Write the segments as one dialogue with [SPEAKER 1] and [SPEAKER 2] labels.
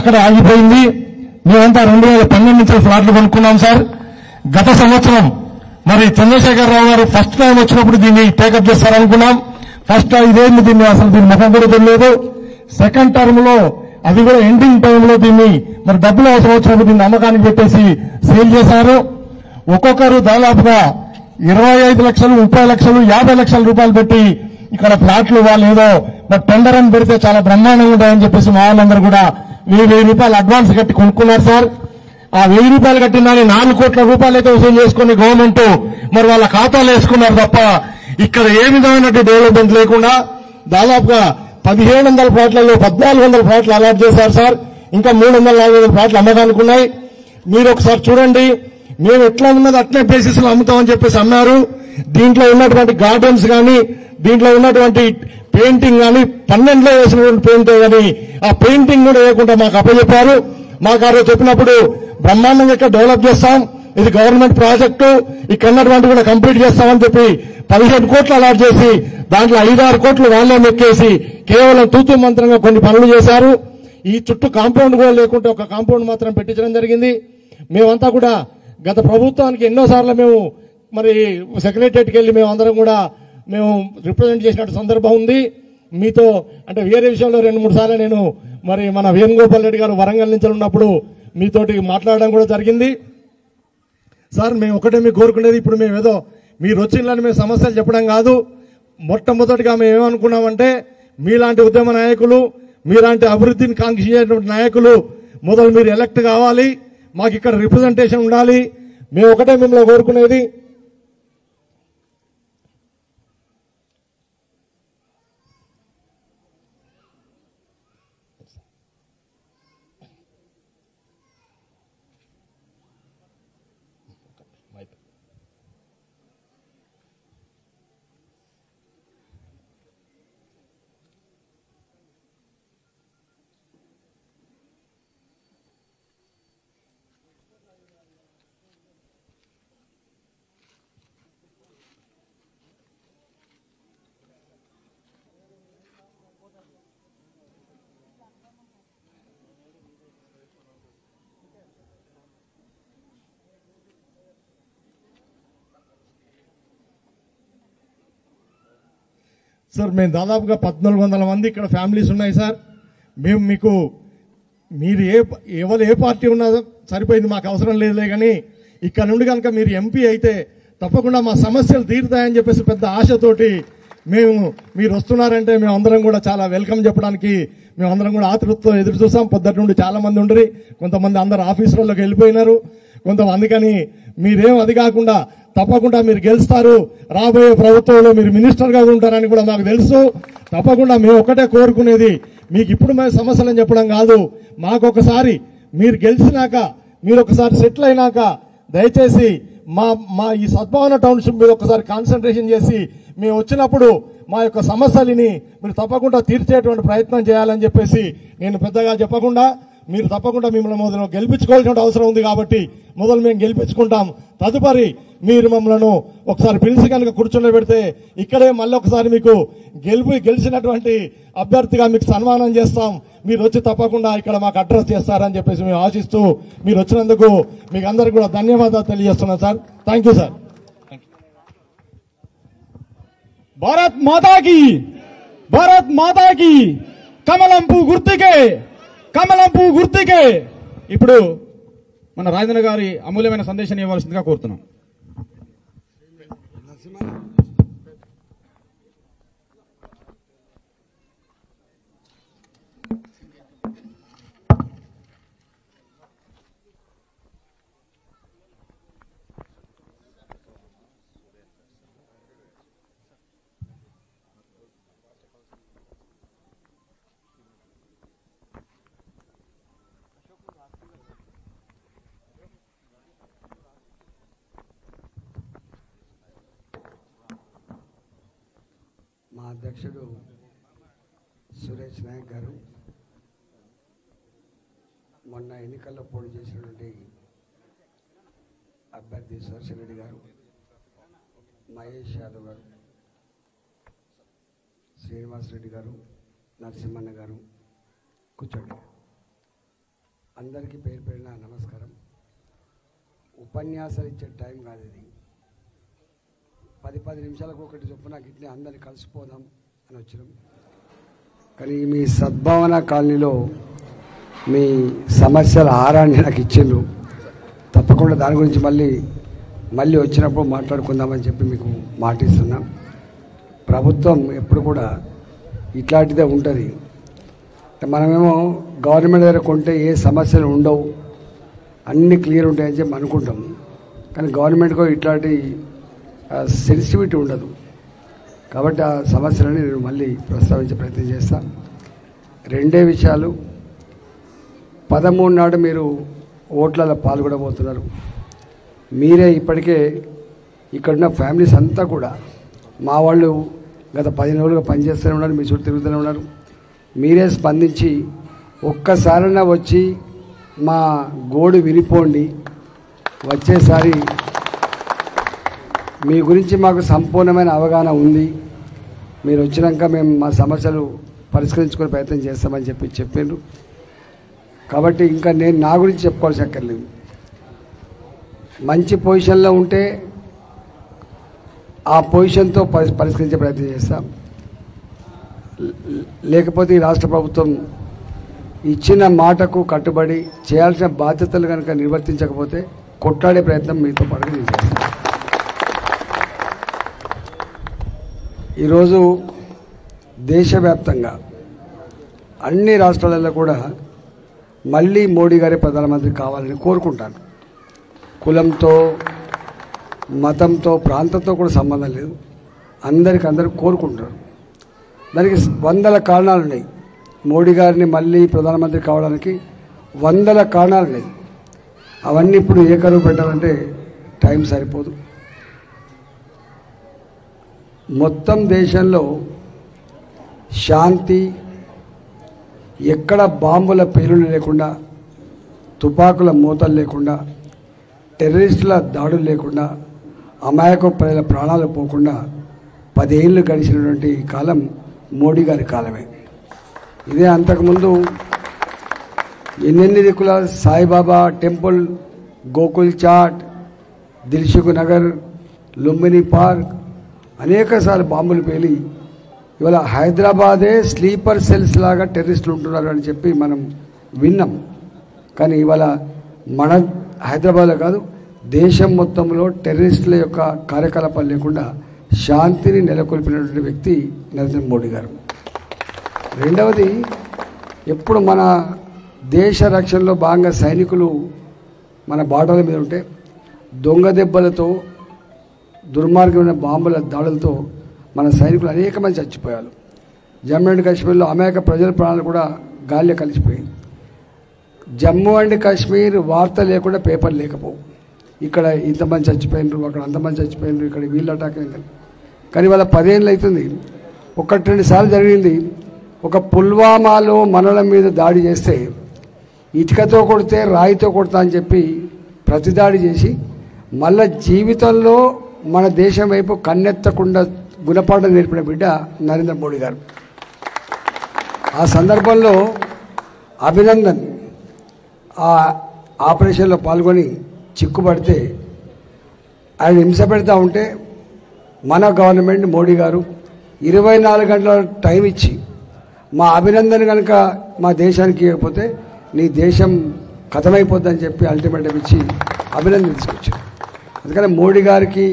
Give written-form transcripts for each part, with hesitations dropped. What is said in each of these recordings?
[SPEAKER 1] అక్కడ ఆగిపోయింది. మేమంతా 2012 నుంచి ఫ్లాట్లు కొనుక్కున్నాం సార్. గత సంవత్సరం మరి చంద్రశేఖరరావు గారు ఫస్ట్ టైం వచ్చినప్పుడు దీన్ని టేకప్ చేస్తారనుకున్నాం. ఫస్ట్ ఇదేంది దీన్ని అసలు దీని ముఖం కూడా తెలియదు. సెకండ్ టర్మ్ లో అది కూడా ఎండింగ్ టైంలో దీన్ని మరి డబ్బులు అవసరం వచ్చినప్పుడు దీన్ని అమ్మకానికి పెట్టేసి సేల్ చేశారు. ఒక్కొక్కరు దాదాపుగా 25 లక్షలు, 30 లక్షలు, 50 లక్షల రూపాయలు పెట్టి ఇక్కడ ఫ్లాట్లు వాళ్ళు ఏదో మరి టెండర్ అని పెడితే చాలా బ్రహ్మాండంగా ఉంటాయని చెప్పేసి మా వాళ్ళందరూ కూడా 1000 రూపాయలు అడ్వాన్స్ కట్టి కొనుక్కున్నారు సార్. ఆ 1000 రూపాయలు కట్టిన దాన్ని 4 కోట్ల రూపాయలు అయితే వసూలు చేసుకుని గవర్నమెంట్ మరి వాళ్ళ ఖాతాలో వేసుకున్నారు తప్ప ఇక్కడ ఏ విధమైన డెవలప్మెంట్ లేకుండా దాదాపుగా 1700 ఫ్లాట్లలో 1400 ఫ్లాట్లు అలాట్ చేశారు సార్. ఇంకా 300-400 ఫ్లాట్లు అమ్మకానికి ఉన్నాయి. మీరు ఒకసారి చూడండి. మేము ఎట్లా ఉన్నది అట్లే బేసిస్ లో అమ్ముతామని చెప్పేసి అన్నారు. దీంట్లో ఉన్నటువంటి గార్డెన్స్ కానీ, దీంట్లో ఉన్నటువంటి పెయింటింగ్ కానీ 12లో వేసినటువంటి పెయింట్ కానీ ఆ పెయింటింగ్ కూడా వేయకుండా మాకు అప్పచెప్పారు. మాకు ఆ రోజు చెప్పినప్పుడు బ్రహ్మాండంగా ఇక్కడ డెవలప్ చేస్తాం, ఇది గవర్నమెంట్ ప్రాజెక్టు, ఇక్కడ ఉన్నటువంటి కూడా కంప్లీట్ చేస్తామని చెప్పి 15 కోట్లు అలాట్ చేసి దాంట్లో 5-6 కోట్లు వాళ్ళే మెక్కేసి కేవలం తూతూ మంత్రంగా కొన్ని పనులు చేశారు. ఈ చుట్టూ కాంపౌండ్ కూడా లేకుంటే ఒక కాంపౌండ్ మాత్రం పెట్టించడం జరిగింది. మేమంతా కూడా గత ప్రభుత్వానికి ఎన్నోసార్లు మేము మరి సెక్రటరియట్కి వెళ్లి మేమందరం కూడా మేము రిప్రజెంట్ చేసినట్టు సందర్భం ఉంది. మీతో అంటే వేరే విషయంలో 2-3 సార్లు నేను మరి మన వేణుగోపాల్ రెడ్డి గారు వరంగల్ నుంచి ఉన్నప్పుడు మీతోటి మాట్లాడడం కూడా జరిగింది. సార్ మేము ఒకటే మీకు కోరుకునేది, ఇప్పుడు మేము ఏదో మీరు వచ్చిందని మేము సమస్యలు చెప్పడం కాదు. మొట్టమొదటిగా మేము ఏమనుకున్నామంటే మీలాంటి ఉద్యమ నాయకులు, మీలాంటి అభివృద్ధిని కాంక్షించేటువంటి నాయకులు మొదలు మీరు ఎలక్ట్ కావాలి, మాకు ఇక్కడ రిప్రజెంటేషన్ ఉండాలి. మేము ఒకటే మిమ్మల్ని కోరుకునేది, సార్ మేము దాదాపుగా 1400 మంది ఇక్కడ ఫ్యామిలీస్ ఉన్నాయి సార్. మేము మీకు మీరు ఎవరు ఏ పార్టీ ఉన్నా సరిపోయింది, మాకు అవసరం లేదులే. కానీ ఇక్కడ నుండి కనుక మీరు ఎంపీ అయితే తప్పకుండా మా సమస్యలు తీరుతాయని చెప్పేసి పెద్ద ఆశతోటి మీరు వస్తున్నారంటే మేమందరం కూడా చాలా వెల్కమ్ చెప్పడానికి మేమందరం కూడా ఆతృతతో ఎదురు చూస్తాం. పొద్దుటి నుండి చాలా మంది ఉండరు, కొంతమంది అందరు ఆఫీసులలోకి వెళ్ళిపోయినారు కొంతమంది. కానీ మీరేం అది కాకుండా తప్పకుండా మీరు గెలుస్తారు, రాబోయే ప్రభుత్వంలో మీరు మినిస్టర్ గా ఉంటారని కూడా మాకు తెలుసు. తప్పకుండా మేము ఒకటే కోరుకునేది, మీకు ఇప్పుడు మేము సమస్యలను చెప్పడం కాదు, మాకు ఒకసారి మీరు గెలిచినాక మీరు ఒకసారి సెటిల్ అయినాక దయచేసి మా ఈ సద్భావన టౌన్షిప్ మీద ఒకసారి కాన్సన్ట్రేషన్ చేసి మేము వచ్చినప్పుడు మా యొక్క సమస్యలని మీరు తప్పకుండా తీర్చేటువంటి ప్రయత్నం చేయాలని చెప్పేసి నేను పెద్దగా చెప్పకుండా మీరు తప్పకుండా మిమ్మల్ని మొదలు గెలిపించుకోవాల్సిన అవసరం ఉంది. కాబట్టి మొదలు మేము గెలిపించుకుంటాం. తదుపరి మీరు మమ్మల్ని ఒకసారి పిలిచి కనుక కూర్చొని పెడితే ఇక్కడే మళ్ళీ ఒకసారి మీకు గెలిచినటువంటి అభ్యర్థిగా మీకు సన్మానం చేస్తాం. మీరు వచ్చి తప్పకుండా ఇక్కడ మాకు అడ్రస్ చేస్తారని చెప్పేసి మేము ఆశిస్తూ మీరు వచ్చినందుకు మీకు అందరికీ కూడా ధన్యవాదాలు తెలియజేస్తున్నాం sir. Thank you sir.
[SPEAKER 2] Bharat మాతాకి, భారత్ మాతాకి, కమలంపు గుర్తుకే, కమలంపు గుర్తుకే. ఇప్పుడు మన రాజేంద్ర గారి అమూల్యమైన సందేశాన్ని ఇవ్వాల్సిందిగా కోరుతున్నాం.
[SPEAKER 3] మా అధ్యక్షుడు సురేష్ నాయక్ గారు, మొన్న ఎన్నికల్లో పోటీ చేసినటువంటి అభ్యర్థి సురేష్ గారు, మహేష్ యాదవ్ గారు, శ్రీనివాస్ రెడ్డి గారు, నరసింహన్న గారు, కూర్చోండి. అందరికీ పేరు పేరున నమస్కారం. ఉపన్యాసాలు ఇచ్చే టైం కాదు ఇది. 10 నిమిషాలకు ఒకటి చొప్పున గిట్లే అందరినీ కలిసిపోదాం అని వచ్చినాం. కానీ మీ సద్భావన కాలనీలో మీ సమస్యల ఆరాన్ని నాకు ఇచ్చిండ్రు. తప్పకుండా దాని గురించి మళ్ళీ వచ్చినప్పుడు మాట్లాడుకుందామని చెప్పి మీకు మాటిస్తున్నాం. ప్రభుత్వం ఎప్పుడు కూడా ఇట్లాంటిదే ఉంటుంది. మనమేమో గవర్నమెంట్ దగ్గర కొంటే ఏ సమస్యలు ఉండవు, అన్నీ క్లియర్ ఉంటాయని చెప్పి అనుకుంటాం. కానీ గవర్నమెంట్కు ఇట్లాంటి సెన్సిటివిటీ ఉండదు. కాబట్టి ఆ సమస్యలని నేను మళ్ళీ ప్రస్తావించే ప్రయత్నం చేస్తాను. 2 విషయాలు. 13 నాడు మీరు ఓట్లలో పాల్గొనబోతున్నారు. మీరే ఇప్పటికే ఇక్కడున్న ఫ్యామిలీస్ అంతా కూడా మా వాళ్ళు గత 10 రోజులుగా పనిచేస్తూనే ఉన్నారు, మీ చుట్టూ తిరుగుతూనే ఉన్నారు. మీరే స్పందించి ఒక్కసారైనా వచ్చి మా గోడు వినిపోండి. వచ్చేసారి మీ గురించి మాకు సంపూర్ణమైన అవగాహన ఉంది, మీరు వచ్చినాక మేము మా సమస్యలు పరిష్కరించుకునే ప్రయత్నం చేస్తామని చెప్పిండ్రు. కాబట్టి ఇంకా నేను నా గురించి చెప్పుకోవాల్సి అక్కర్లేదు. మంచి పొజిషన్లో ఉంటే ఆ పొజిషన్తో పరిష్కరించే ప్రయత్నం చేస్తాం. లేకపోతే ఈ రాష్ట్ర ప్రభుత్వం ఇచ్చిన మాటకు కట్టుబడి చేయాల్సిన బాధ్యతలు కనుక నిర్వర్తించకపోతే కొట్లాడే ప్రయత్నం మీతో పాటు నేను చేస్తాను. ఈరోజు దేశవ్యాప్తంగా అన్ని రాష్ట్రాలలో కూడా మళ్ళీ మోడీ గారే ప్రధానమంత్రి కావాలని కోరుకుంటాను. కులంతో, మతంతో, ప్రాంతంతో కూడా సంబంధం లేదు. అందరూ కోరుకుంటారు. దానికి 100 కారణాలు ఉన్నాయి. మోడీ గారిని మళ్ళీ ప్రధానమంత్రి కావడానికి 100 కారణాలు ఉన్నాయి. అవన్నీ ఇప్పుడు ఏకరువు పెట్టాలంటే టైం సరిపోదు. మొత్తం దేశంలో శాంతి, ఎక్కడ బాంబుల పేలులు లేకుండా, తుపాకుల మూతలు లేకుండా, టెర్రరిస్టుల దాడులు లేకుండా, అమాయక ప్రజల ప్రాణాలు పోకుండా 10 ఏళ్ళు గడిచినటువంటి కాలం మోడీ గారి కాలమే. ఇదే అంతకుముందు ఎన్నెన్ని దిక్కుల Saibaba temple, Gokul Chat, Dilsukhnagar, Lumbini park అనేకసార్లు బాంబులు పేలి ఇవాళ హైదరాబాదే స్లీపర్ సెల్స్ లాగా టెర్రరిస్టులు ఉంటున్నారు అని చెప్పి మనం విన్నాం. కానీ ఇవాళ మన హైదరాబాద్లో కాదు, దేశం మొత్తంలో టెర్రరిస్టుల యొక్క కార్యకలాపాలు లేకుండా శాంతిని నెలకొల్పినటువంటి వ్యక్తి నరేంద్ర మోడీ గారు. రెండవది, ఎప్పుడు మన దేశ రక్షణలో భాగంగా సైనికులు మన బార్డర్ల మీద ఉంటే దొంగ దెబ్బలతో, దుర్మార్గమైన బాంబుల దాడులతో మన సైనికులు అనేక మంది చచ్చిపోయారు. జమ్మూ అండ్ కాశ్మీర్లో అమాయక ప్రజల ప్రాణాలు కూడా గాలిలో కలిసిపోయాయి. జమ్మూ అండ్ కాశ్మీర్ వార్త లేకుండా పేపర్ లేకపోవు. ఇక్కడ ఇంతమంది చచ్చిపోయినారు, అక్కడ అంతమంది చచ్చిపోయినారు, ఇక్కడ వీళ్ళు అటాక్ అయింది. కానీ వాళ్ళ 10 ఏళ్ళు అవుతుంది. 1-2 సార్లు జరిగింది. ఒక పుల్వామాలో మనల మీద దాడి చేస్తే ఇటుకతో కొడితే రాయితో కొడతా అని చెప్పి ప్రతిదాడి చేసి మళ్ళా జీవితంలో మన దేశం వైపు కన్నెత్తకుండా గుణపాఠం నేర్పిన బిడ్డ నరేంద్ర మోడీ గారు. ఆ సందర్భంలో అభినందన్ ఆ ఆపరేషన్లో పాల్గొని చిక్కుపడితే ఆయన హింస పెడతా ఉంటే మన గవర్నమెంట్ మోడీ గారు 24 గంటల టైం ఇచ్చి మా అభినందన్ కనుక మా దేశానికి ఇవ్వకపోతే నీ దేశం ఖతమైపోద్దని చెప్పి అల్టిమేటం ఇచ్చి అభినందన తీసుకొచ్చారు. అందుకని మోడీ గారికి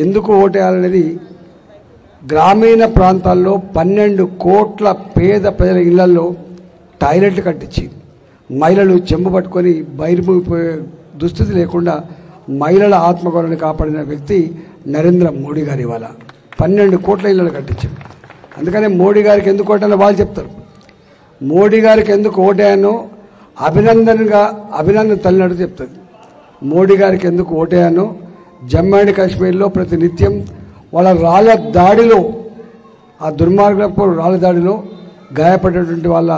[SPEAKER 3] ఎందుకు ఓటేయాలనేది, గ్రామీణ ప్రాంతాల్లో 12 కోట్ల పేద ప్రజల ఇళ్లలో టాయిలెట్లు కట్టించి మహిళలు చెంబు పట్టుకొని బయలుపోయే దుస్థితి లేకుండా మహిళల ఆత్మగౌరవాన్ని కాపాడిన వ్యక్తి నరేంద్ర మోడీ గారు. ఇవాళ 12 కోట్ల ఇళ్లను కట్టించారు. అందుకనే మోడీ గారికి ఎందుకు ఓటానో వాళ్ళు చెప్తారు. మోడీ గారికి ఎందుకు ఓటేయానో అభినందన్ తల్లినట్టు చెప్తుంది. మోడీ గారికి ఎందుకు ఓటేయానో జమ్మూ అండ్ కాశ్మీర్లో ప్రతి నిత్యం వాళ్ళ రాళ్ల దాడిలో, ఆ దుర్మార్గపు రాళ్ల దాడిలో గాయపడినటువంటి వాళ్ళ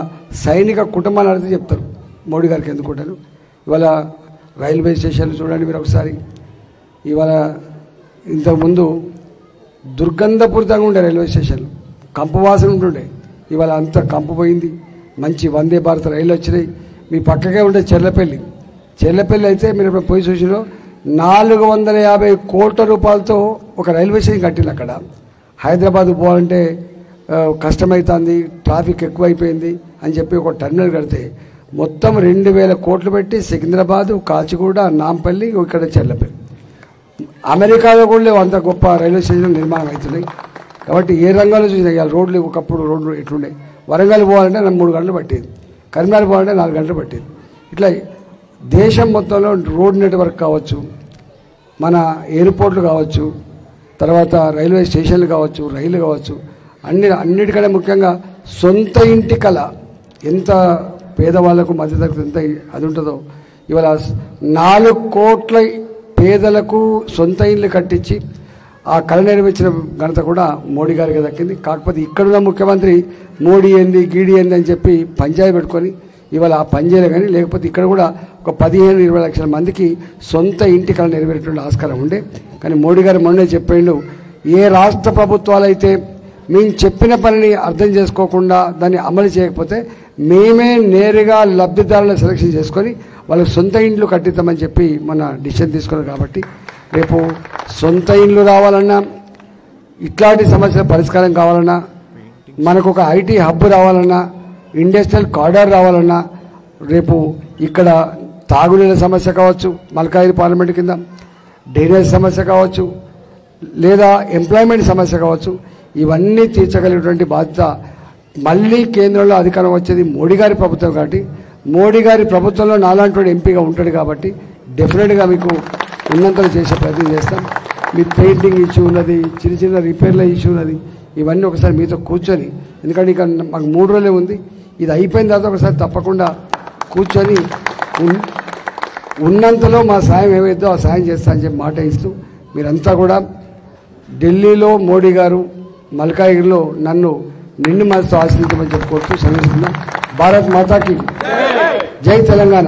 [SPEAKER 3] సైనిక కుటుంబాన్ని అడిగితే చెప్తారు మోడీ గారికి ఎందుకు ఓటాను. ఇవాళ రైల్వే స్టేషన్లు చూడండి మీరు ఒకసారి. ఇవాళ ఇంతకుముందు దుర్గంధపూరితంగా ఉండే రైల్వే స్టేషన్లు, కంపవాసన ఉంటుండే. ఇవాళ అంతా కంపు పోయింది. మంచి వందే భారత్ రైళ్ళు వచ్చినాయి. మీ పక్కకే ఉండే చెర్లపల్లి అయితే మీరు ఇప్పుడు పోయి చూసిలో 450 కోట్ల రూపాయలతో ఒక రైల్వే స్టేషన్ కట్టింది. అక్కడ హైదరాబాద్ పోవాలంటే కష్టమవుతుంది, ట్రాఫిక్ ఎక్కువైపోయింది అని చెప్పి ఒక టర్మినల్ కడితే మొత్తం 2000 కోట్లు పెట్టి సికింద్రాబాద్, కాచిగూడ, నాంపల్లి, ఇక్కడ చెర్లపల్లి. అమెరికాలో కూడా లేవు అంత గొప్ప రైల్వే స్టేషన్ నిర్మాణం అవుతున్నాయి. కాబట్టి ఏ రంగాల్లో చూసినా ఇవాళ రోడ్లు ఒకప్పుడు రోడ్లు ఎట్లుండే, వరంగల్ పోవాలంటే 3 గంటలు పట్టేది, కరీంనగర్ పోవాలంటే 4 గంటలు పట్టేది. ఇట్లా దేశం మొత్తంలో రోడ్ నెట్వర్క్ కావచ్చు, మన ఎయిర్పోర్ట్లు కావచ్చు, తర్వాత రైల్వే స్టేషన్లు కావచ్చు, రైళ్లు కావచ్చు, అన్నిటికంటే ముఖ్యంగా సొంత ఇంటి కళ ఎంత పేదవాళ్లకు మధ్యతరగతి ఎంత అది ఉంటుందో ఇవాళ 4 కోట్ల పేదలకు సొంత ఇళ్ళు కట్టించి ఆ కళ నెరవేర్చిన ఘనత కూడా మోడీ గారికి దక్కింది. కాకపోతే ఇక్కడున్న ముఖ్యమంత్రి మోడీ ఏంది గీడీ ఏంది అని చెప్పి పంచాయతీ పెట్టుకొని ఇవాళ ఆ పని చేయలే. కానీ లేకపోతే ఇక్కడ కూడా ఒక 15-20 లక్షల మందికి సొంత ఇంటి కళ నెరవేరేటువంటి ఆస్కారం ఉండే. కానీ మోడీ గారు మొన్నే చెప్పిండు, ఏ రాష్ట్ర ప్రభుత్వాలు అయితే మేము చెప్పిన పనిని అర్థం చేసుకోకుండా దాన్ని అమలు చేయకపోతే మేమే నేరుగా లబ్ధిదారులను సెలక్షన్ చేసుకొని వాళ్ళకి సొంత ఇండ్లు కట్టిద్దామని చెప్పి మన డిసిషన్ తీసుకున్నారు. కాబట్టి రేపు సొంత ఇండ్లు రావాలన్నా, ఇట్లాంటి సమస్యల పరిష్కారం కావాలన్నా, మనకు ఒక ఐటీ హబ్ రావాలన్నా, ఇండస్ట్రియల్ కారిడార్ రావాలన్నా, రేపు ఇక్కడ తాగునీళ్ళ సమస్య కావచ్చు, మల్కాజిగిరి పార్లమెంట్ కింద డ్రైనేజ్ సమస్య కావచ్చు, లేదా ఎంప్లాయ్మెంట్ సమస్య కావచ్చు, ఇవన్నీ తీర్చగలిగినటువంటి బాధ్యత మళ్ళీ కేంద్రంలో అధికారం వచ్చేది మోడీ గారి ప్రభుత్వం. కాబట్టి మోడీ గారి ప్రభుత్వంలో నాలాంటి ఎంపీగా ఉంటాడు కాబట్టి డెఫినెట్గా మీకు ఉన్నంతలో చేసే ప్రయత్నం చేస్తాం. మీ పెయింటింగ్ ఇష్యూ ఉన్నది, చిన్న చిన్న రిపేర్ల ఇష్యూ ఉన్నది, ఇవన్నీ ఒకసారి మీతో కూర్చొని, ఎందుకంటే ఇక మాకు 3 రోజులే ఉంది, ఇది అయిపోయిన తర్వాత ఒకసారి తప్పకుండా కూర్చొని ఉన్నంతలో మా సాయం ఏవైతే ఆ సాయం చేస్తా అని చెప్పి మాట ఇస్తూ మీరంతా కూడా ఢిల్లీలో మోడీ గారు, మల్కాజిగిరిలో నన్ను నిండు మనసుతో ఆశీర్వదించమని చెప్పి కోరుతూ సెలవుస్తున్నాం. భారత్ మాతాకి జై తెలంగాణ.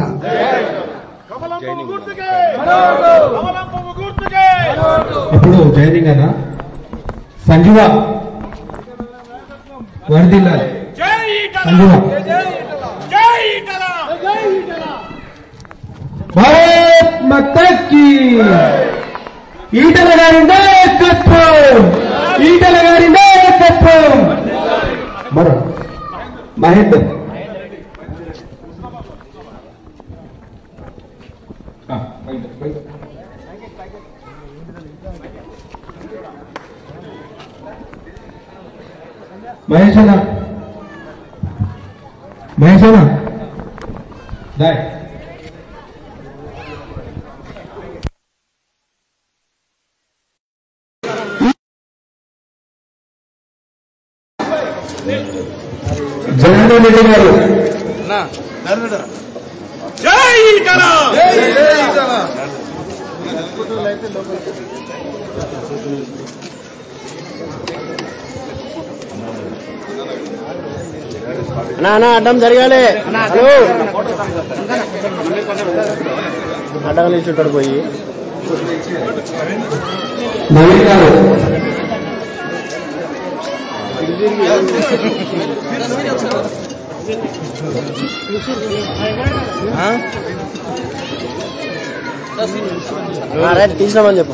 [SPEAKER 4] ఇప్పుడు జైనింగ్ కదా సంజీవ వర్దిల్లాలి. సంజీవ భారత్ మాతాకి ఈటల గారి నాయకత్వం, ఈటల గారి నాయకత్వం. మరో మహేందర్ మహేష్ దాయ్ జగన్మోహన్ రెడ్డి గారు
[SPEAKER 5] అన్నా అడ్డం జరగాలి. హలో అడ్డం నిల్చుంటాడు పోయి
[SPEAKER 4] నవీన్ గారు
[SPEAKER 5] తీసినామని చెప్పు.